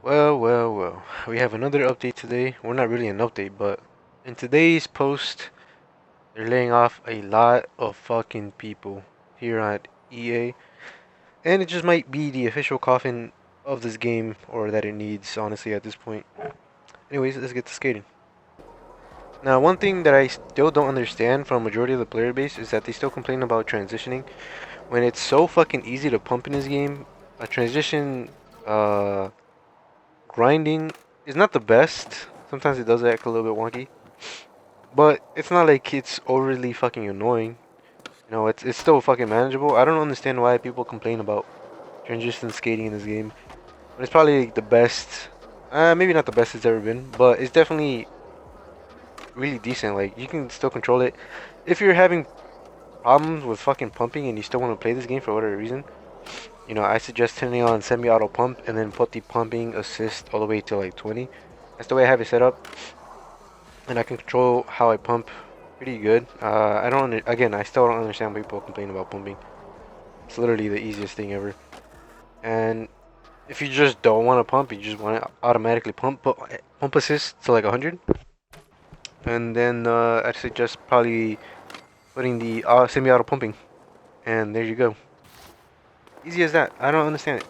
Well. We have another update today. Well, not really an update, but in today's post, they're laying off a lot of fucking people here at EA, and it just might be the official coffin of this game, or that it needs, honestly, at this point. Anyways, let's get to skating. Now, one thing that I still don't understand from majority of the player base is that they still complain about transitioning when it's so fucking easy to pump in this game. A transition, grinding is not the best. Sometimes it does act a little bit wonky, but it's not like it's overly fucking annoying. It's still fucking manageable. I don't understand why people complain about transition skating in this game. But it's probably the best. Maybe not the best it's ever been, but it's definitely really decent. Like you can still control it. If you're having problems with fucking pumping and you still want to play this game for whatever reason, I suggest turning on semi-auto pump and then put the pumping assist all the way to like 20. That's the way I have it set up, and I can control how I pump pretty good. I don't again, I still don't understand why people complain about pumping. It's literally the easiest thing ever. And if you just don't want to pump, you just want to automatically pump assist to like 100, and then I suggest probably putting the semi-auto pumping, and there you go. Easy as that. I don't understand it.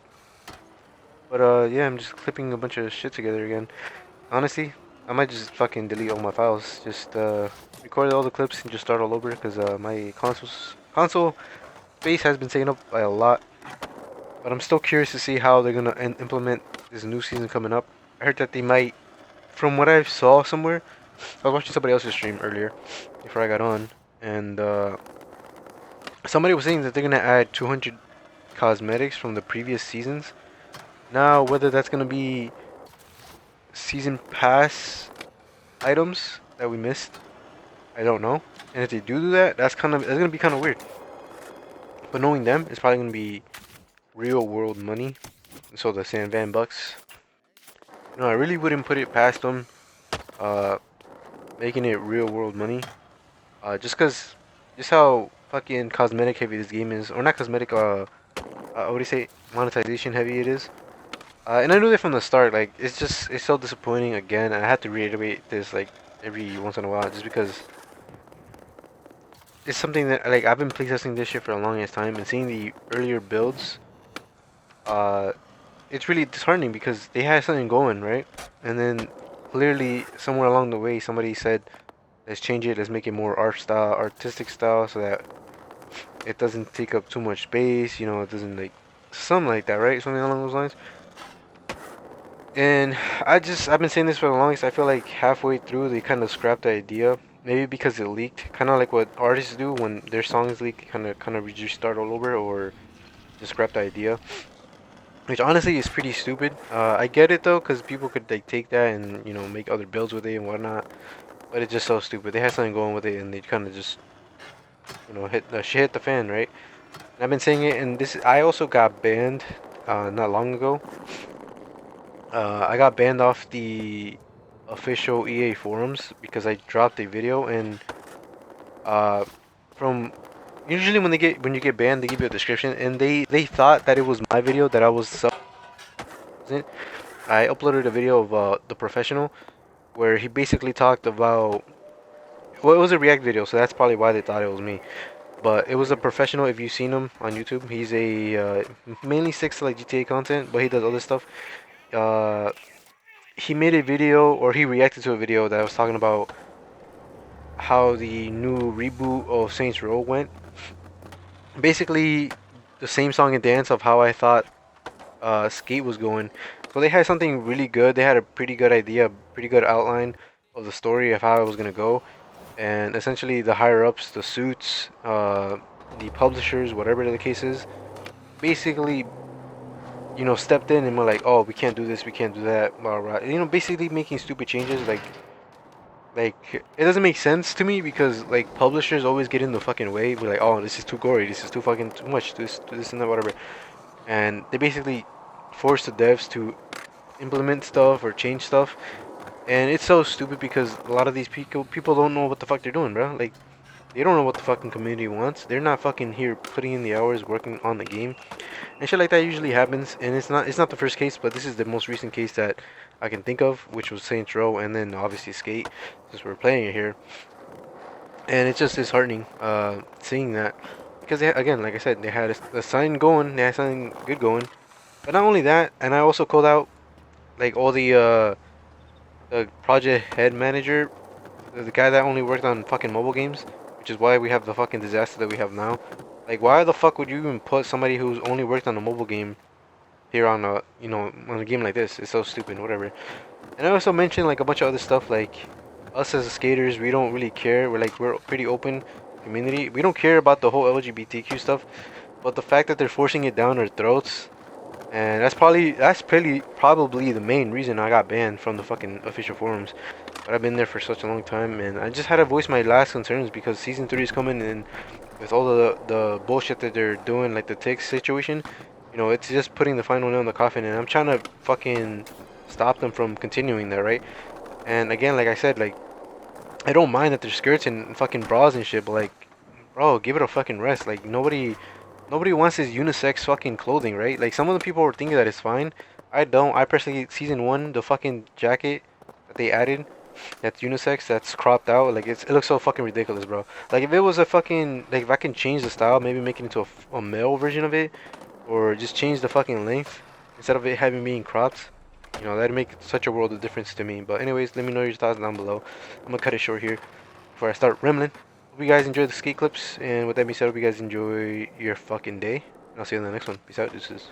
But yeah, I'm just clipping a bunch of shit together again. Honestly, I might just fucking delete all my files. Just record all the clips and just start all over because my console space has been taken up by a lot. But I'm still curious to see how they're gonna implement this new season coming up. I heard that they might, from what I saw somewhere, I was watching somebody else's stream earlier before I got on, and somebody was saying that they're gonna add 200 cosmetics from the previous seasons. Now, whether that's gonna be season pass items that we missed, I don't know. And if they do that, that's gonna be kind of weird. But knowing them, it's probably gonna be real world money. So the San Van bucks. No, I really wouldn't put it past them, uh, making it real world money. Just how fucking cosmetic heavy this game is, or not cosmetic. What do you say? Monetization heavy it is. And I knew that from the start. Like it's so disappointing again. And I have to reiterate this like every once in a while, just because it's something that like I've been playtesting this shit for a long ass time, and seeing the earlier builds, uh, it's really disheartening because they had something going, right? And then clearly somewhere along the way somebody said, let's change it, let's make it more artistic style, so that it doesn't take up too much space, it doesn't like something like that, right? Something along those lines. And I've been saying this for the longest. I feel like halfway through they kind of scrapped the idea. Maybe because it leaked, kind of like what artists do when their songs leak, kind of restart all over or just scrap the idea. Which honestly is pretty stupid. I get it though, because people could like take that and make other builds with it and whatnot. But it's just so stupid. They had something going with it and they kind of just hit the fan, right? And I've been saying it, and this I also got banned not long ago. I got banned off the official EA forums because I dropped a video, and uh, from usually when you get banned, they give you a description, and they thought that it was my video that I was sub. I uploaded a video of the professional where he basically talked about. Well, it was a React video, so that's probably why they thought it was me. But it was a professional. If you've seen him on YouTube, he's a mainly sticks to like GTA content, but he does other stuff. Uh, he made a video, or he reacted to a video that was talking about how the new reboot of Saints Row went. Basically, the same song and dance of how I thought Skate was going. So they had something really good. They had a pretty good idea, pretty good outline of the story of how it was gonna go. And essentially, the higher ups, the suits, the publishers, whatever the case is, basically, stepped in and were like, "Oh, we can't do this, we can't do that," blah blah. Basically making stupid changes. Like it doesn't make sense to me because like publishers always get in the fucking way. We're like, "Oh, this is too gory. This is too fucking too much. This and that, whatever." And they basically force the devs to implement stuff or change stuff. And it's so stupid because a lot of these people don't know what the fuck they're doing, bro. Like They don't know what the fucking community wants. They're not fucking here putting in the hours working on the game. And shit like that usually happens, and it's not the first case, but this is the most recent case that I can think of, which was Saints Row, and then obviously Skate, since we're playing it here. And it's just disheartening, seeing that, because they, again, like I said, they had a sign going, they had something good going, but not only that, and I also called out like all the project head manager, the guy that only worked on fucking mobile games, which is why we have the fucking disaster that we have now. Like, why the fuck would you even put somebody who's only worked on a mobile game here on a on a game like this? It's so stupid. Whatever. And I also mentioned like a bunch of other stuff, like us as skaters, we don't really care. We're pretty open community. We don't care about the whole LGBTQ stuff, but the fact that they're forcing it down our throats, and that's probably the main reason I got banned from the fucking official forums. But I've been there for such a long time, and I just had to voice my last concerns because season 3 is coming, and with all the bullshit that they're doing, like the tick situation, it's just putting the final nail in the coffin, and I'm trying to fucking stop them from continuing that, right? And again, like I said, like I don't mind that there's skirts and fucking bras and shit, but like, bro, give it a fucking rest. Like nobody wants this unisex fucking clothing, right? Like some of the people are thinking that it's fine. I don't. I personally, season 1, the fucking jacket that they added, that's unisex, that's cropped out. Like it looks so fucking ridiculous, bro. Like if it was a fucking like if I can change the style, maybe make it into a male version of it, or just change the fucking length instead of it having being cropped. That'd make such a world of difference to me. But anyways, let me know your thoughts down below. I'm gonna cut it short here before I start rambling. Hope you guys enjoy the skate clips, and with that being said, hope you guys enjoy your fucking day. And I'll see you in the next one. Peace out, deuces.